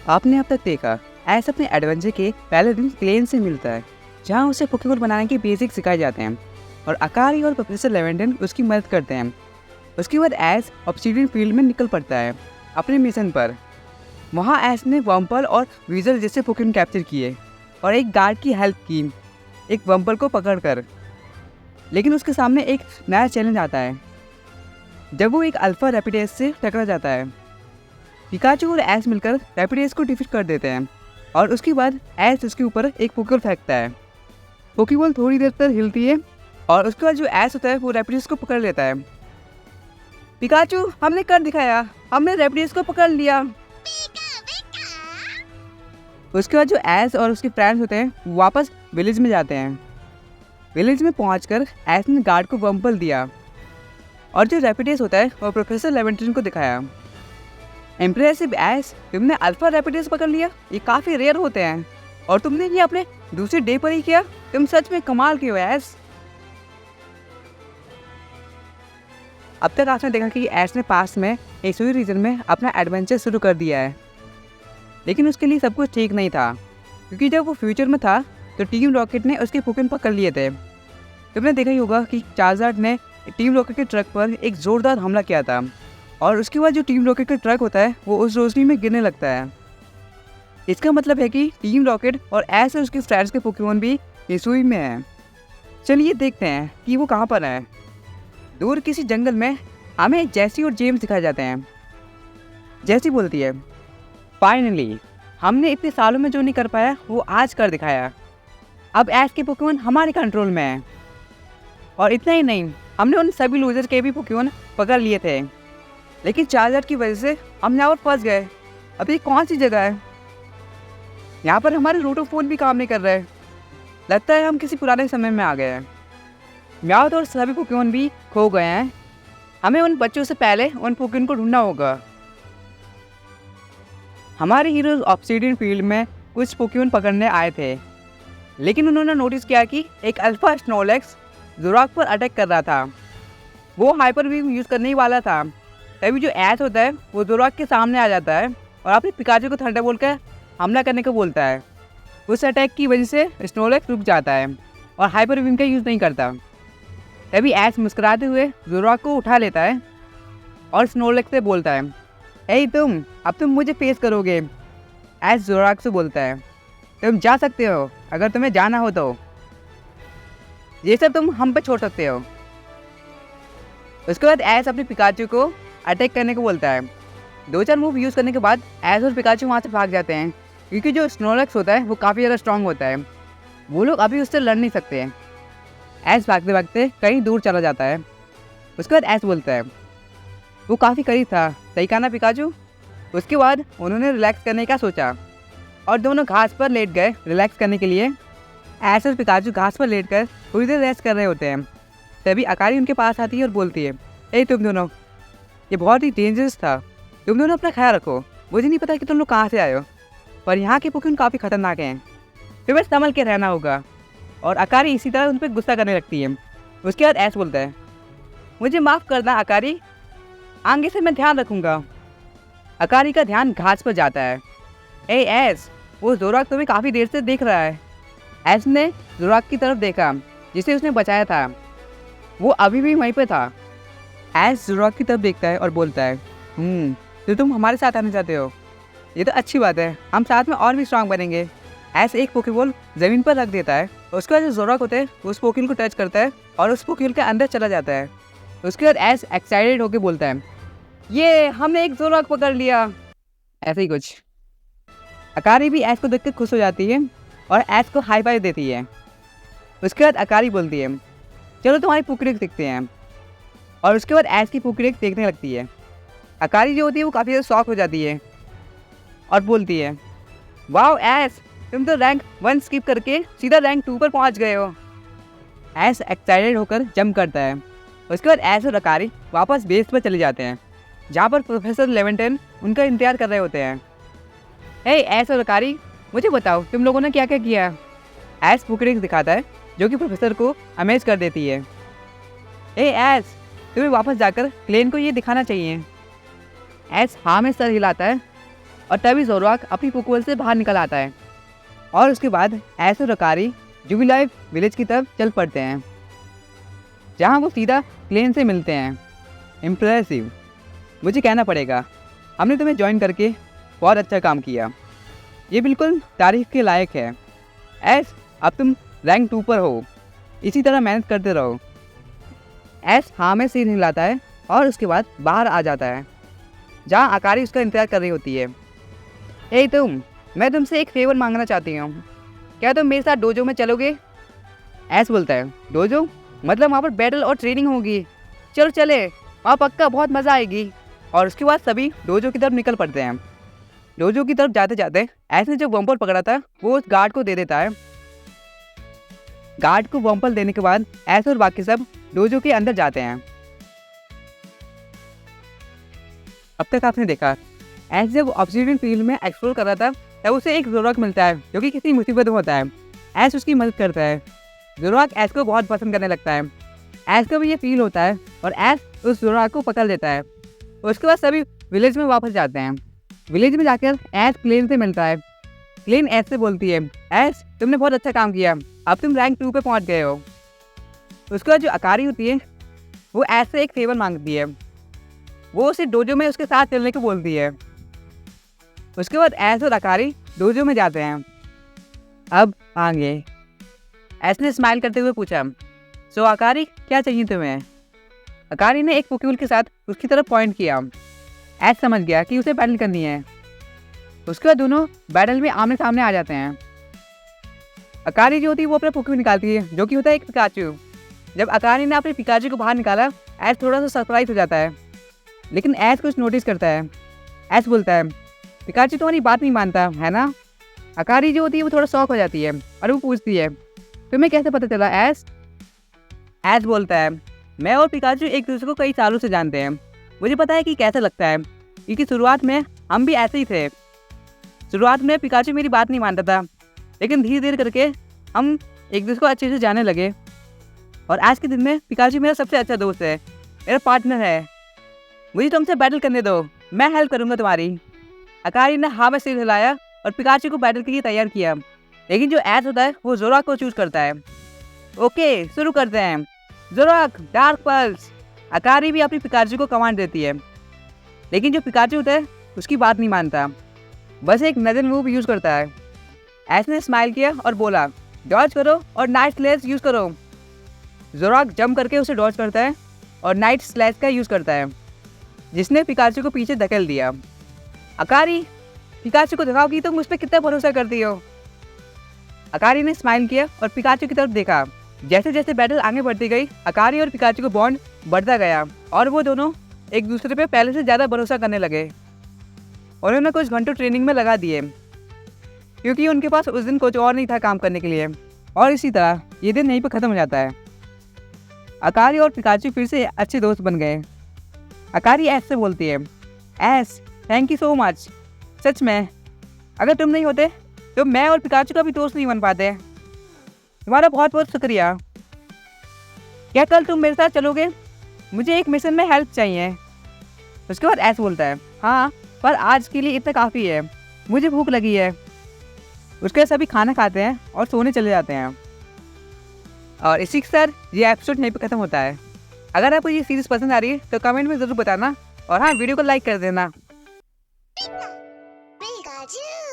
आपने अब तक देखा ऐस अपने एडवेंचर के पहले दिन क्लेन से मिलता है, जहां उसे पोकेमॉन बनाने के बेसिक सिखाए जाते हैं और अकारी और प्रोफेसर लेवेंटन उसकी मदद करते हैं। उसके बाद ऐस ऑब्सिडियन फील्ड में निकल पड़ता है अपने मिशन पर। वहां ऐस ने वम्पल और वीजर जैसे पोकेमॉन कैप्चर किए और एक गार्ड की हेल्प की, एक वम्पल को पकड़कर। लेकिन उसके सामने एक नया चैलेंज आता है जब वो एक अल्फा रैपिडेस से टकरा जाता है। पिकाचू और ऐस मिलकर रैपिडेस को डिफीट कर देते हैं और उसके बाद ऐस उसके ऊपर एक पोकेबॉल फेंकता है। पोकेबॉल थोड़ी देर तक हिलती है और उसके बाद जो ऐस होता है वो रैपिडेस को पकड़ लेता है। पिकाचू, हमने कर दिखाया, हमने रैपिडेस को पकड़ लिया। उसके बाद जो ऐस और उसके फ्रेंड्स होते हैं वो वापस विलेज में जाते हैं। विलेज में पहुंचकर ऐस ने गार्ड को वम्पल दिया और जो रैपिडेस होता है वो प्रोफेसर लेवेंटन को दिखाया। इम्प्रेसिव ऐस, तुमने अल्फा रैपिडेस पकड़ लिया, ये काफ़ी रेयर होते हैं और तुमने ये अपने दूसरे डे पर ही किया, तुम सच में कमाल के हो ऐस। अब तक आपने देखा कि ऐस ने पास में एसोई रीजन में अपना एडवेंचर शुरू कर दिया है, लेकिन उसके लिए सब कुछ ठीक नहीं था, क्योंकि जब वो फ्यूचर में था तो टीम रॉकेट ने उसके पोकेमॉन पकड़ लिए थे। तुमने देखा ही होगा कि चार्जार्ड ने टीम रॉकेट के ट्रक पर एक ज़ोरदार हमला किया था और उसके बाद जो टीम रॉकेट का ट्रक होता है वो उस रोशनी में गिरने लगता है। इसका मतलब है कि टीम रॉकेट और ऐस और उसके फ्रेंड्स के पोकेमॉन भी हिसुई में हैं। चलिए देखते हैं कि वो कहाँ पर है। दूर किसी जंगल में हमें जैसी और जेम्स दिखाए जाते हैं। जैसी बोलती है, फाइनली हमने इतने सालों में जो नहीं कर पाया वो आज कर दिखाया। अब ऐस के पोकेमॉन हमारे कंट्रोल में है और इतना ही नहीं, हमने उन सभी लूजर के भी पोकेमॉन पकड़ लिए थे, लेकिन चार्जर की वजह से हम यहाँ पर फंस गए। अब ये कौन सी जगह है? यहाँ पर हमारे रोटोफोन भी काम नहीं कर रहे। लगता है हम किसी पुराने समय में आ गए हैं। म्याउथ और सभी पोकेमॉन भी खो गए हैं। हमें उन बच्चों से पहले उन पोकेमॉन को ढूंढना होगा। हमारे हीरोज ऑब्सिडियन फील्ड में कुछ पोकेमॉन पकड़ने आए थे, लेकिन उन्होंने नोटिस किया कि एक अल्फा स्नोलैक्स जोराक पर अटैक कर रहा था। वो हाइपर बीम यूज़ करने ही वाला था। तभी जो ऐस होता है वो जोराक के सामने आ जाता है और अपने पिकाचू को थंडरबोल्ट कर हमला करने को बोलता है। उस अटैक की वजह से स्नोलैक्स रुक जाता है और हाइपर बीम का यूज़ नहीं करता। तभी ऐस मुस्कुराते हुए जोराक को उठा लेता है और स्नोलैक्स से बोलता है, हे तुम, अब तुम मुझे फेस करोगे। ऐस जोराक से बोलता है, तुम जा सकते हो अगर तुम्हें जाना हो तो, ये सब तुम हम पे छोड़ सकते हो। उसके बाद ऐस अपने पिकाचू को अटैक करने को बोलता है। 2-4 मूव यूज़ करने के बाद ऐस और पिकाचू वहाँ से भाग जाते हैं, क्योंकि जो स्नोलैक्स होता है वो काफ़ी ज़्यादा स्ट्रांग होता है। वो लोग अभी उससे लड़ नहीं सकते हैं। ऐस भागते भागते कहीं दूर चला जाता है। उसके बाद ऐस बोलता है, वो काफ़ी करीब था, सही कहा ना पिकाचू। उसके बाद उन्होंने रिलैक्स करने का सोचा और दोनों घास पर लेट गए रिलैक्स करने के लिए। ऐस और पिकाचू घास पर लेट कर थोड़ी देर रेस्ट कर रहे होते हैं। तभी अकारी उनके पास आती है और बोलती है, ए तुम दोनों, ये बहुत ही डेंजरस था, तुम दोनों अपना ख्याल रखो। मुझे नहीं पता कि तुम लोग कहाँ से आए हो, पर यहाँ के पोकेमॉन काफ़ी खतरनाक हैं, तुम्हें संभल के रहना होगा। और अकारी इसी तरह उन पर गुस्सा करने लगती है। उसके बाद ऐस बोलता है, मुझे माफ़ करना अकारी, आगे से मैं ध्यान रखूँगा। अकारी का ध्यान घास पर जाता है। ए ऐस, वो जोराक तुम्हें काफ़ी देर से देख रहा है। ऐस ने जोराक की तरफ देखा जिसे उसने बचाया था। वो अभी भी वहीं पर था। ऐस जोराक की तरफ देखता है और बोलता है, तो तुम हमारे साथ आना चाहते हो, ये तो अच्छी बात है, हम साथ में और भी स्ट्रांग बनेंगे। ऐस एक पोकेबॉल ज़मीन पर रख देता है। उसके बाद जो जोराक होता है वो उस पोकेबॉल को टच करता है और उस पोकेबॉल के अंदर चला जाता है। उसके बाद ऐस एक्साइटेड होकर बोलता है, ये हमने एक जोराक पकड़ लिया, ऐसे ही कुछ। अकारी भी ऐस को देख कर खुश हो जाती है और ऐस को हाई फाइव देती है। उसके बाद अकारी बोलती है, चलो तुम्हारी पोकेडेक्स देखते हैं। और उसके बाद ऐस की पोकेडेक्स देखने लगती है। अकारी जो होती है वो काफ़ी ज़्यादा शॉक हो जाती है और बोलती है, वाओ ऐस, तुम तो रैंक 1 स्किप करके सीधा रैंक 2 पर पहुंच गए हो। ऐस एक्साइटेड होकर जंप करता है। उसके बाद ऐस और अकारी वापस बेस पर चले जाते हैं, जहाँ पर प्रोफेसर लेवेंटन उनका इंतजार कर रहे होते हैं। हे ऐस और अकारी, मुझे बताओ तुम लोगों ने क्या क्या किया। ऐस पोकेडेक्स दिखाता है जो कि प्रोफेसर को अमेज कर देती है। हे ऐस, तुम्हें वापस जाकर क्लेन को ये दिखाना चाहिए। ऐस हाँ में सर हिलाता है और तभी जोराक अपनी पोकेबॉल से बाहर निकल आता है और उसके बाद ऐश और अकारी जुबिलाइव विलेज की तरफ चल पड़ते हैं, जहाँ वो सीधा क्लेन से मिलते हैं। इम्प्रेसिव, मुझे कहना पड़ेगा, हमने तुम्हें ज्वाइन करके बहुत अच्छा काम किया। ये बिल्कुल तारीफ के लायक है। ऐश, अब तुम रैंक 2 पर हो, इसी तरह मेहनत करते रहो। ऐश हाँ में सिर हिलाता है और उसके बाद बाहर आ जाता है, जहाँ अकारी उसका इंतजार कर रही होती है। ए तुम, मैं तुमसे एक फेवर मांगना चाहती हूँ, क्या तुम मेरे साथ डोजो में चलोगे? ऐश बोलता है, डोजो मतलब वहाँ पर बैटल और ट्रेनिंग होगी, चलो चले, वहाँ पक्का बहुत मज़ा आएगी। और उसके बाद सभी डोजो की तरफ निकल पड़ते हैं। डोजो की तरफ जाते जाते ऐश ने जो वॉम्पल पकड़ा था वो उस गार्ड को दे देता है। गार्ड को वॉम्पल देने के बाद ऐश और बाकी सब डोजो के अंदर जाते हैं। अब तक आपने देखा, ऐश जब ऑब्सिडियन फील्ड में एक्सप्लोर कर रहा था तब उसे एक जोराक मिलता है जो कि किसी मुसीबत में होता है। ऐश उसकी मदद करता है। जोराक ऐश को बहुत पसंद करने लगता है। ऐश को भी ये फील होता है और ऐश उस जोराक को पकड़ लेता है। उसके बाद सभी विलेज में वापस जाते हैं। विलेज में जाकर ऐश क्लेन से मिलता है। क्लेन ऐश से बोलती है, ऐश तुमने बहुत अच्छा काम किया, अब तुम रैंक 2 पे पहुंच गए हो। उसके बाद जो अकारी होती है वो ऐश से एक फेवर मांगती है। वो उसे डोजो में उसके साथ चलने को बोलती है। उसके बाद ऐश और अकारी डोजो में जाते हैं। अब आगे ऐश ने स्माइल करते हुए पूछा, सो अकारी क्या चाहिए तुम्हें? अकारी ने एक पोकेबॉल के साथ उसकी तरफ पॉइंट किया। ऐश समझ गया कि उसे बैटल करनी है। उसके बाद दोनों बैटल में आमने सामने आ जाते हैं। अकारी जो होती है वो अपना पोकेबॉल निकालती है जो कि होता है एक पिकाचू। जब अकारी ने अपने पिकाचू को बाहर निकाला, ऐश थोड़ा सा सरप्राइज हो जाता है, लेकिन ऐश कुछ नोटिस करता है। ऐश बोलता है, पिकाचू तुम्हारी बात नहीं मानता है ना? अकारी जो होती है वो थोड़ा शॉक हो जाती है और वो पूछती है, तुम्हें कैसे पता चला ऐश? ऐश बोलता है, मैं और पिकाचू एक दूसरे को कई सालों से जानते हैं, मुझे पता है कि कैसा लगता है, क्योंकि शुरुआत में हम भी ऐसे ही थे। शुरुआत में पिकाचू मेरी बात नहीं मानता था, लेकिन धीरे धीरे करके हम एक दूसरे को अच्छे से जानने लगे और आज के दिन में पिकाचू मेरा सबसे अच्छा दोस्त है, मेरा पार्टनर है। मुझे तुमसे बैटल करने दो, मैं हेल्प करूँगा तुम्हारी। अकारी ने हाँ में सिर हिलाया और पिकाचू को बैटल के लिए तैयार किया, लेकिन जो ऐश होता है वो जोराक को चूज करता है। ओके, शुरू करते हैं। जोराक डार्क पल्स। अकारी भी अपनी पिकाचू को कमांड देती है, लेकिन जो पिकाचू होता है उसकी बात नहीं मानता, बस एक नजर मूव यूज करता है। ऐश ने स्माइल किया और बोला, डॉज करो और नाइट स्लैश यूज करो। जोराक जंप करके उसे डॉज करता है और नाइट स्लैश का यूज करता है, जिसने पिकाचू को पीछे धकेल दिया। अकारी, पिकाचू को दिखाओ कि तुम उस पर कितना भरोसा करती हो। अकारी ने स्माइल किया और पिकाचू की तरफ देखा। जैसे जैसे बैटल आगे बढ़ती गई, अकारी और पिकाचू का बॉन्ड बढ़ता गया और वो दोनों एक दूसरे पे पहले से ज़्यादा भरोसा करने लगे। और उन्होंने कुछ घंटों ट्रेनिंग में लगा दिए, क्योंकि उनके पास उस दिन कुछ और नहीं था काम करने के लिए। और इसी तरह ये दिन यहीं पर ख़त्म हो जाता है। अकारी और पिकाचू फिर से अच्छे दोस्त बन गए। अकारी ऐश से बोलती है, ऐश थैंक यू सो मच, सच में अगर तुम नहीं होते तो मैं और पिकाचू का भी दोस्त नहीं बन पाते। तुम्हारा बहुत बहुत शुक्रिया। क्या कल तुम मेरे साथ चलोगे? मुझे एक मिशन में हेल्प चाहिए। उसके बाद ऐश बोलता है, हाँ पर आज के लिए इतना काफ़ी है, मुझे भूख लगी है। उसके बाद सभी खाना खाते हैं और सोने चले जाते हैं। और इसी के साथ ये एपिसोड यहीं पे ख़त्म होता है। अगर आपको ये सीरीज़ पसंद आ रही है तो कमेंट में ज़रूर बताना और हाँ, वीडियो को लाइक कर देना। Pikachu!